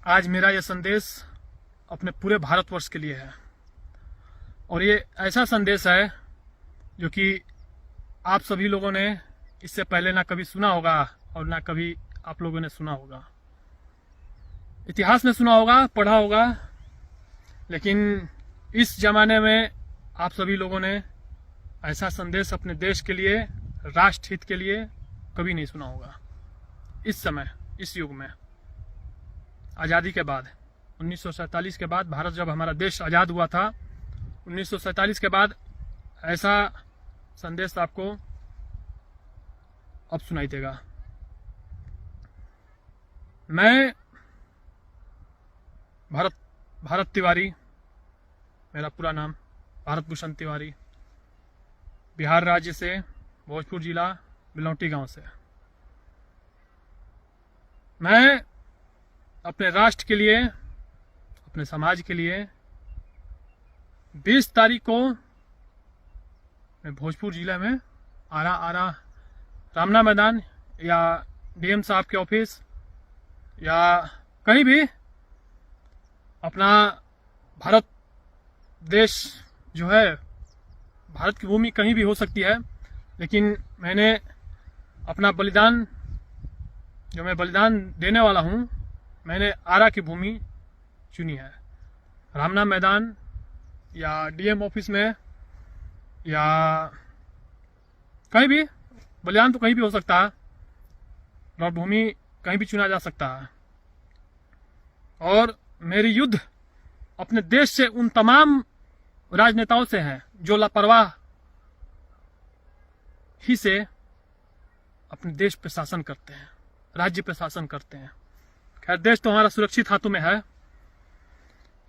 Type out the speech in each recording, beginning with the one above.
आज मेरा यह संदेश अपने पूरे भारतवर्ष के लिए है और ये ऐसा संदेश है जो कि आप सभी लोगों ने इससे पहले ना कभी सुना होगा और ना कभी आप लोगों ने सुना होगा। इतिहास में सुना होगा, पढ़ा होगा, लेकिन इस जमाने में आप सभी लोगों ने ऐसा संदेश अपने देश के लिए, राष्ट्र हित के लिए कभी नहीं सुना होगा। इस समय, इस युग में, आज़ादी के बाद 1947 के बाद, भारत जब हमारा देश आज़ाद हुआ था 1947 के बाद, ऐसा संदेश आपको अब सुनाई देगा। मैं भारत तिवारी, मेरा पूरा नाम भारत भूषण तिवारी, बिहार राज्य से, भोजपुर जिला, बिलौटी गांव से। मैं अपने राष्ट्र के लिए, अपने समाज के लिए 20 तारीख को मैं भोजपुर जिले में आरा रामना मैदान या डीएम साहब के ऑफिस या कहीं भी अपना भारत देश जो है, भारत की भूमि कहीं भी हो सकती है, लेकिन मैंने अपना बलिदान, जो मैं बलिदान देने वाला हूं, मैंने आरा की भूमि चुनी है। रामना मैदान या डीएम ऑफिस में या कहीं भी, बलिदान तो कहीं भी हो सकता है और भूमि कहीं भी चुना जा सकता है। और मेरी युद्ध अपने देश से उन तमाम राजनेताओं से है जो लापरवाह ही से अपने देश पे शासन करते हैं, राज्य पे शासन करते हैं। खैर, देश तो हमारा सुरक्षित हाथों में है,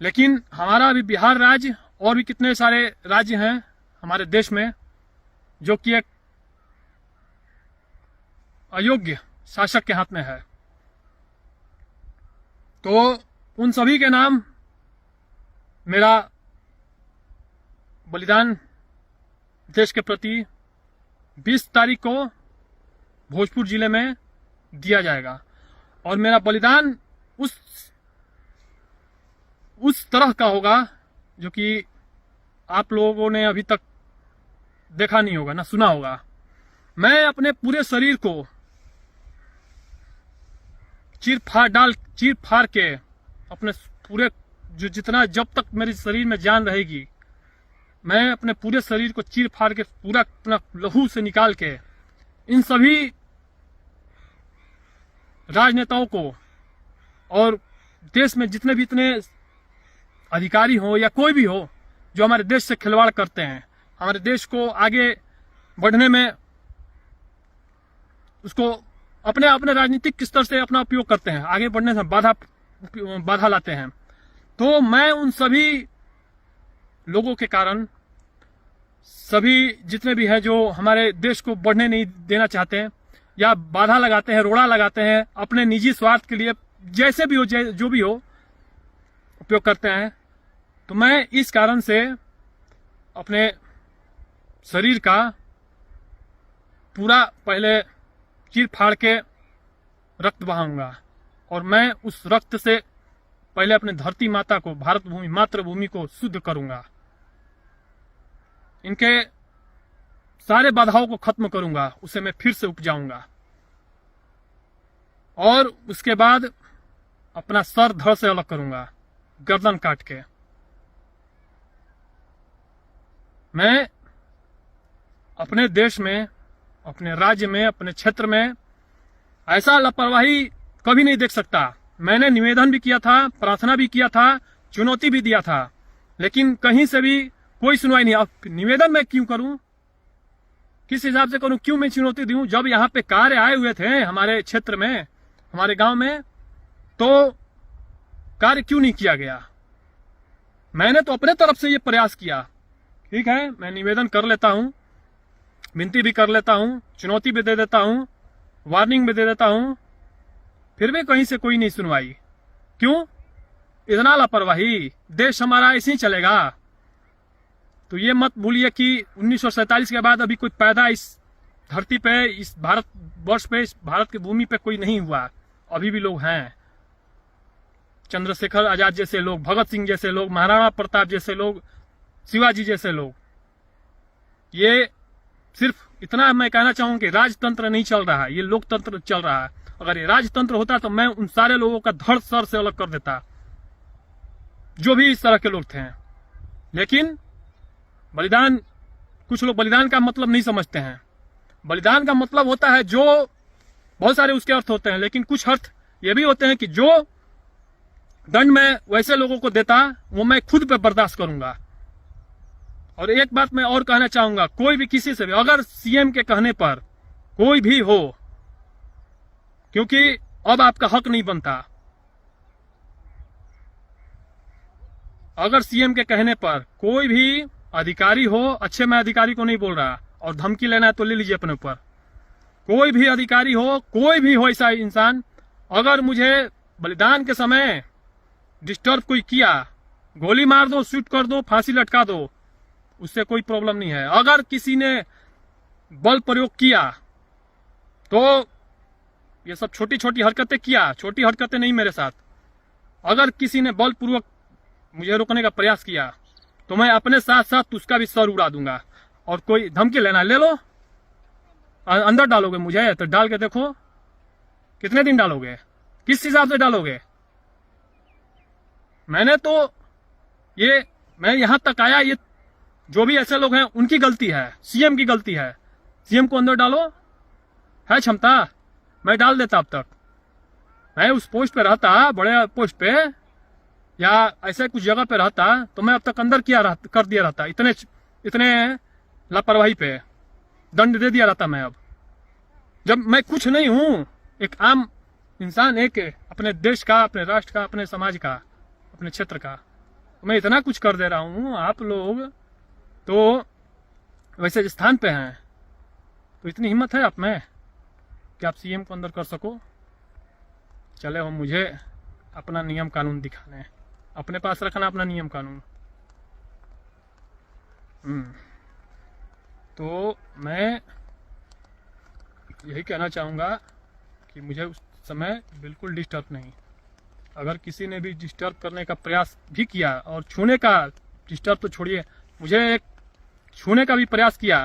लेकिन हमारा अभी बिहार राज्य और भी कितने सारे राज्य हैं हमारे देश में जो कि एक अयोग्य शासक के हाथ में है। तो उन सभी के नाम मेरा बलिदान देश के प्रति 20 तारीख को भोजपुर जिले में दिया जाएगा। और मेरा बलिदान उस तरह का होगा जो कि आप लोगों ने अभी तक देखा नहीं होगा, ना सुना होगा। मैं अपने पूरे शरीर को चीर फाड़ के अपने पूरे, जो जितना, जब तक मेरे शरीर में जान रहेगी, मैं अपने पूरे शरीर को चीर फाड़ के पूरा अपना लहू से निकाल के इन सभी राजनेताओं को और देश में जितने भी इतने अधिकारी हो या कोई भी हो जो हमारे देश से खिलवाड़ करते हैं, हमारे देश को आगे बढ़ने में, उसको अपने अपने राजनीतिक स्तर से अपना उपयोग करते हैं, आगे बढ़ने से बाधा लाते हैं, तो मैं उन सभी लोगों के कारण, सभी जितने भी हैं जो हमारे देश को बढ़ने नहीं देना चाहते हैं या बाधा लगाते हैं, रोड़ा लगाते हैं, अपने निजी स्वार्थ के लिए जैसे भी हो, जो भी हो, उपयोग करते हैं, तो मैं इस कारण से अपने शरीर का पूरा पहले चीर फाड़ के रक्त बहाऊंगा और मैं उस रक्त से पहले अपने धरती माता को, भारत भूमि, मातृभूमि को शुद्ध करूंगा। इनके सारे बाधाओं को खत्म करूंगा, उसे मैं फिर से उपजाऊंगा और उसके बाद अपना सर धड़ से अलग करूंगा, गर्दन काट के। मैं अपने देश में, अपने राज्य में, अपने क्षेत्र में ऐसा लापरवाही कभी नहीं देख सकता। मैंने निवेदन भी किया था, प्रार्थना भी किया था, चुनौती भी दिया था, लेकिन कहीं से भी कोई सुनवाई नहीं। अब निवेदन मैं क्यों करूं, किस हिसाब से करूं, क्यों मैं चुनौती दूं? जब यहाँ पे कार्य आए हुए थे हमारे क्षेत्र में, हमारे गांव में, तो कार्य क्यों नहीं किया गया? मैंने तो अपने तरफ से ये प्रयास किया। ठीक है, मैं निवेदन कर लेता हूं, विनती भी कर लेता हूं, चुनौती भी दे देता हूं, वार्निंग भी दे देता हूं, फिर भी कहीं से कोई नहीं सुनवाई। क्यों? इतना लापरवाही? देश हमारा ऐसे ही चलेगा? तो ये मत भूलिए कि 1947 के बाद अभी कोई पैदा इस धरती पे, इस भारत वर्ष पे, इस भारत की भूमि पे कोई नहीं हुआ। अभी भी लोग हैं। चंद्रशेखर आजाद जैसे लोग, भगत सिंह जैसे लोग, महाराणा प्रताप जैसे लोग, शिवाजी जैसे लोग। ये सिर्फ इतना मैं कहना चाहूँ कि राजतंत्र नहीं चल रहा है, ये लोकतंत्र चल रहा है। अगर ये राजतंत्र होता तो मैं उन सारे लोगों का धड़ सर से अलग कर देता, जो भी इस तरह के लोग थे। लेकिन बलिदान, कुछ लोग बलिदान का मतलब नहीं समझते हैं। बलिदान का मतलब होता है जो, बहुत सारे उसके अर्थ होते हैं, लेकिन कुछ अर्थ ये भी होते हैं कि जो दंड मैं वैसे लोगों को देता वो मैं खुद पे बर्दाश्त करूंगा। और एक बात मैं और कहना चाहूंगा, कोई भी किसी से भी, अगर सीएम के कहने पर कोई भी हो, क्योंकि अब आपका हक नहीं बनता, अगर सीएम के कहने पर कोई भी अधिकारी हो, अच्छे मैं अधिकारी को नहीं बोल रहा, और धमकी लेना है तो ले लीजिए अपने ऊपर, कोई भी अधिकारी हो, कोई भी हो ऐसा इंसान, अगर मुझे बलिदान के समय डिस्टर्ब कोई किया, गोली मार दो, शूट कर दो, फांसी लटका दो, उससे कोई प्रॉब्लम नहीं है। अगर किसी ने बल प्रयोग किया तो ये सब छोटी छोटी हरकतें किया, छोटी हरकतें नहीं मेरे साथ, अगर किसी ने बलपूर्वक मुझे रोकने का प्रयास किया तो मैं अपने साथ साथ उसका भी सर उड़ा दूंगा। और कोई धमकी लेना ले लो, अंदर डालोगे मुझे तो डाल के देखो कितने दिन डालोगे, किस हिसाब से डालोगे। मैंने तो मैं यहां तक आया, ये जो भी ऐसे लोग हैं उनकी गलती है, सीएम की गलती है। सीएम को अंदर डालो, है क्षमता, मैं डाल देता। अब तक मैं उस पोस्ट पे रहता, बड़े पोस्ट पे या ऐसे कुछ जगह पे रहता तो मैं अब तक अंदर कर दिया रहता। इतने लापरवाही पे दंड दे दिया रहता मैं। अब जब मैं कुछ नहीं हूं, एक आम इंसान, एक अपने देश का, अपने राष्ट्र का, अपने समाज का, अपने क्षेत्र का, तो मैं इतना कुछ कर दे रहा हूं। आप लोग तो वैसे स्थान पे हैं, तो इतनी हिम्मत है आप में कि आप सीएम को अंदर कर सको। चले हो मुझे अपना नियम कानून दिखाने, अपने पास रखना अपना नियम कानून। तो मैं यही कहना चाहूँगा कि मुझे उस समय बिल्कुल डिस्टर्ब नहीं। अगर किसी ने भी डिस्टर्ब करने का प्रयास भी किया, और छूने का, डिस्टर्ब तो छोड़िए, मुझे एक छूने का भी प्रयास किया,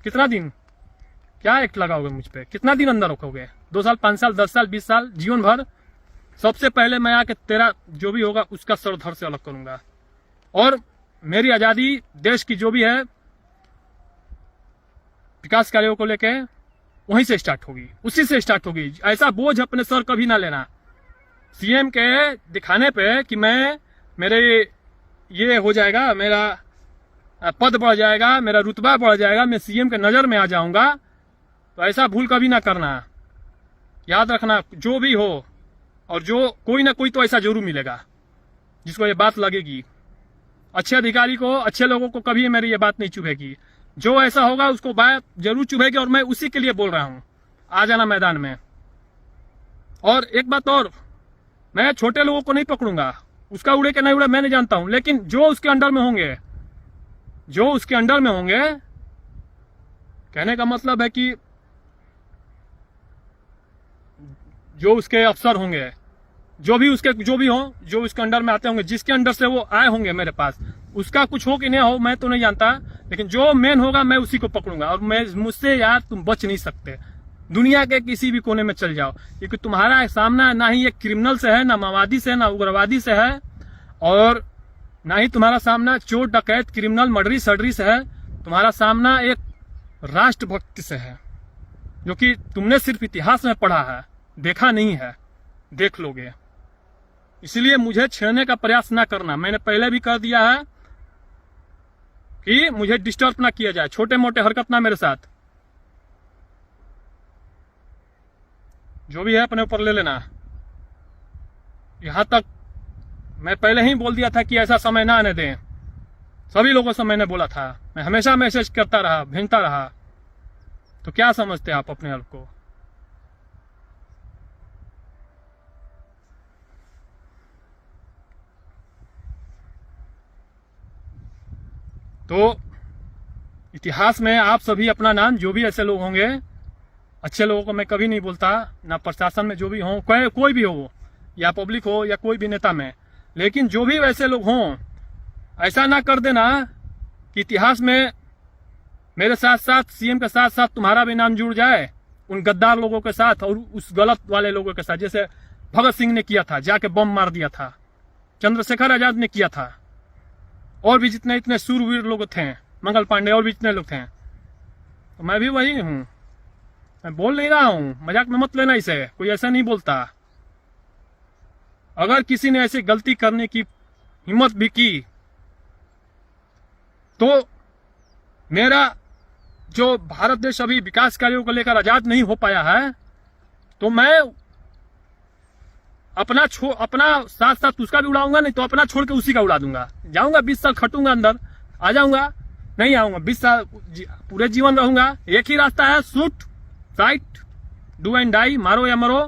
कितना दिन, क्या एक्ट लगाओगे मुझ पे, कितना दिन अंदर रखोगे, 2 साल, 5 साल, 10 साल, 20 साल, जीवन भर। सबसे पहले मैं आके तेरा जो भी होगा उसका सर धड़ से अलग करूंगा। और मेरी आजादी, देश की जो भी है विकास कार्यों को लेके, वहीं से स्टार्ट होगी, उसी से स्टार्ट होगी। ऐसा बोझ अपने सर कभी ना लेना सीएम के दिखाने पे कि मेरे ये हो जाएगा, मेरा पद बढ़ जाएगा, मेरा रुतबा बढ़ जाएगा, मैं सीएम के नजर में आ जाऊंगा। तो ऐसा भूल कभी ना करना, याद रखना। जो भी हो, और जो कोई ना कोई तो ऐसा जरूर मिलेगा जिसको ये बात लगेगी। अच्छे अधिकारी को, अच्छे लोगों को कभी मेरी ये बात नहीं चुभेगी। जो ऐसा होगा उसको बात जरूर चुभेगी, और मैं उसी के लिए बोल रहा हूं, आ जाना मैदान में। और एक बात और, मैं छोटे लोगों को नहीं पकड़ूंगा, उसका उड़े के नहीं उड़े मैं नहीं जानता हूं, लेकिन जो उसके अंडर में होंगे, जो उसके अंडर में होंगे, कहने का मतलब है कि जो उसके अफसर होंगे, जो भी हो, जो उसके अंडर में आते होंगे, जिसके अंडर से वो आए होंगे मेरे पास, उसका कुछ हो कि नहीं हो मैं तो नहीं जानता, लेकिन जो मेन होगा मैं उसी को पकड़ूंगा। और मुझसे यार तुम बच नहीं सकते, दुनिया के किसी भी कोने में चल जाओ, क्योंकि तुम्हारा सामना ना ही एक क्रिमिनल से है, ना माओवादी से, ना उग्रवादी से है, और ना ही तुम्हारा सामना चोर, डकैत, क्रिमिनल, मर्डरी सडरी से है। तुम्हारा सामना एक राष्ट्रभक्त से है, जो कि तुमने सिर्फ इतिहास में पढ़ा है, देखा नहीं है, देख लोगे। इसलिए मुझे छेड़ने का प्रयास ना करना। मैंने पहले भी कर दिया है कि मुझे डिस्टर्ब ना किया जाए, छोटे मोटे हरकत ना मेरे साथ, जो भी है अपने ऊपर ले लेना। यहां तक मैं पहले ही बोल दिया था कि ऐसा समय ना आने दें, सभी लोगों से मैंने बोला था, मैं हमेशा मैसेज करता रहा, भेजता रहा। तो क्या समझते आप अपने आप को? तो इतिहास में आप सभी अपना नाम, जो भी ऐसे लोग होंगे, अच्छे लोगों को मैं कभी नहीं बोलता, ना प्रशासन में जो भी हो, कोई भी हो, या पब्लिक हो या कोई भी नेता में, लेकिन जो भी वैसे लोग हों, ऐसा ना कर देना कि इतिहास में मेरे साथ साथ सीएम के साथ साथ तुम्हारा भी नाम जुड़ जाए उन गद्दार लोगों के साथ और उस गलत वाले लोगों के साथ, जैसे भगत सिंह ने किया था, जाके बम मार दिया था, चंद्रशेखर आजाद ने किया था, और भी जितने इतने सूरवीर लोग थे, मंगल पांडे और भी जितने लोग थे। तो मैं भी वही हूं, मैं बोल नहीं रहा हूं, मजाक में मत लेना इसे, कोई ऐसा नहीं बोलता। अगर किसी ने ऐसी गलती करने की हिम्मत भी की तो मेरा जो भारत देश अभी विकास कार्यों को लेकर आजाद नहीं हो पाया है, तो मैं अपना साथ साथ उसका भी उड़ाऊंगा, नहीं तो अपना छोड़ के उसी का उड़ा दूंगा। जाऊंगा 20 साल खटूंगा, अंदर आ जाऊंगा, नहीं आऊंगा 20 साल पूरे जीवन रहूंगा। एक ही रास्ता है, shoot right, do and die, मारो या मरो,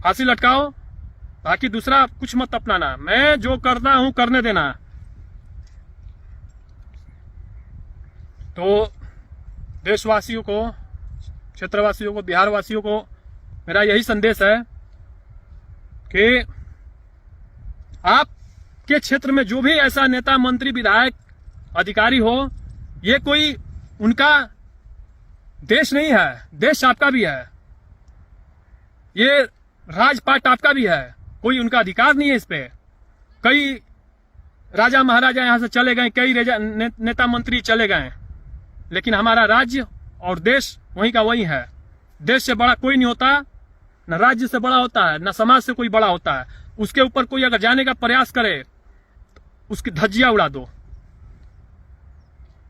फांसी लटकाओ, बाकी दूसरा कुछ मत अपनाना। मैं जो करना हूं करने देना। तो देशवासियों को, क्षेत्रवासियों को, बिहार वासियों को मेरा यही संदेश है कि आपके क्षेत्र में जो भी ऐसा नेता, मंत्री, विधायक, अधिकारी हो, ये कोई उनका देश नहीं है, देश आपका भी है, ये राजपाट आपका भी है, कोई उनका अधिकार नहीं है इस पे। कई राजा महाराजा यहां से चले गए, कई नेता मंत्री चले गए, लेकिन हमारा राज्य और देश वहीं का वहीं है। देश से बड़ा कोई नहीं होता, न राज्य से बड़ा होता है, न समाज से कोई बड़ा होता है। उसके ऊपर कोई अगर जाने का प्रयास करे तो उसकी धज्जियां उड़ा दो,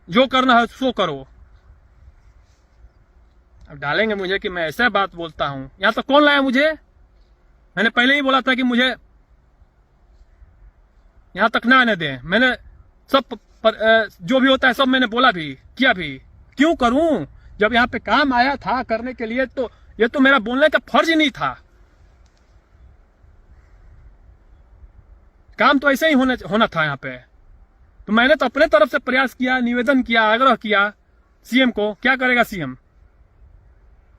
जो करना है सो करो। अब डालेंगे मुझे कि मैं ऐसा बात बोलता हूं, यहां तो कौन लाया मुझे? मैंने पहले ही बोला था कि मुझे यहां तक ना आने दें। मैंने सब जो भी होता है सब मैंने बोला भी, किया भी। क्यों करूं जब यहां पे काम आया था करने के लिए? तो ये तो मेरा बोलने का फर्ज ही नहीं था। काम तो ऐसे ही होना था यहां पे। तो मैंने तो अपने तरफ से प्रयास किया, निवेदन किया, आग्रह किया सीएम को। क्या करेगा सीएम?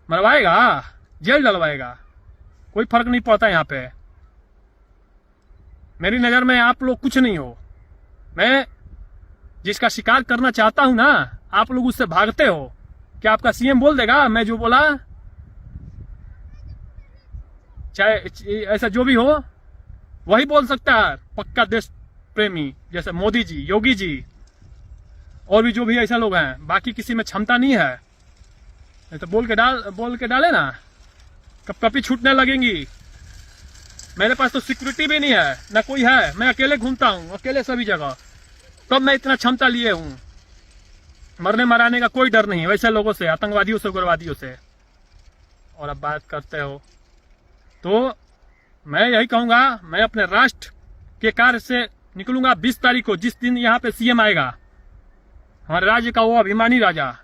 मरवाएगा, जेल डलवाएगा, कोई फर्क नहीं पड़ता यहां पे। मेरी नजर में आप लोग कुछ नहीं हो। मैं जिसका शिकार करना चाहता हूं ना, आप लोग उससे भागते हो। क्या आपका सीएम बोल देगा मैं जो बोला? चाहे ऐसा जो भी हो, वही बोल सकता है पक्का देश प्रेमी, जैसे मोदी जी, योगी जी और भी जो भी ऐसा लोग हैं। बाकी किसी में क्षमता नहीं है। नहीं तो बोल के डाले ना, कपकपी छूटने लगेंगी। मेरे पास तो सिक्योरिटी भी नहीं है, ना कोई है, मैं अकेले घूमता हूं, अकेले सभी जगह। तब मैं इतना क्षमता लिए हूं। मरने मराने का कोई डर नहीं है वैसे लोगों से, आतंकवादियों से, उग्रवादियों से। और अब बात करते हो तो मैं यही कहूंगा, मैं अपने राष्ट्र के कार्य से निकलूंगा 20 तारीख को, जिस दिन यहाँ पे सीएम आएगा, हमारे राज्य का वो अभिमानी राजा,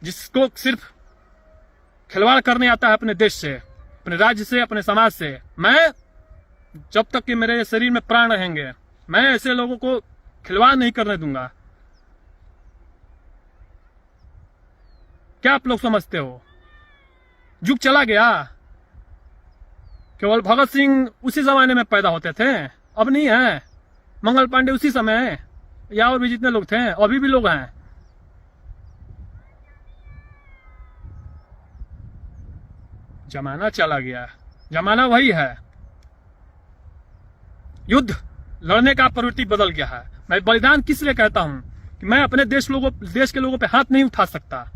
जिसको सिर्फ खिलवाड़ करने आता है अपने देश से, अपने राज्य से, अपने समाज से। मैं जब तक कि मेरे शरीर में प्राण रहेंगे, मैं ऐसे लोगों को खिलवाड़ नहीं करने दूंगा। क्या आप लोग समझते हो? युग चला गया। केवल भगत सिंह उसी जमाने में पैदा होते थे, अब नहीं है। मंगल पांडे उसी समय, या और भी जितने लोग थे, अभी भी लोग हैं। जमाना चला गया, जमाना वही है। युद्ध लड़ने का प्रवृत्ति बदल गया है। मैं बलिदान किस लिए कहता हूं कि मैं अपने देश के लोगों पे हाथ नहीं उठा सकता।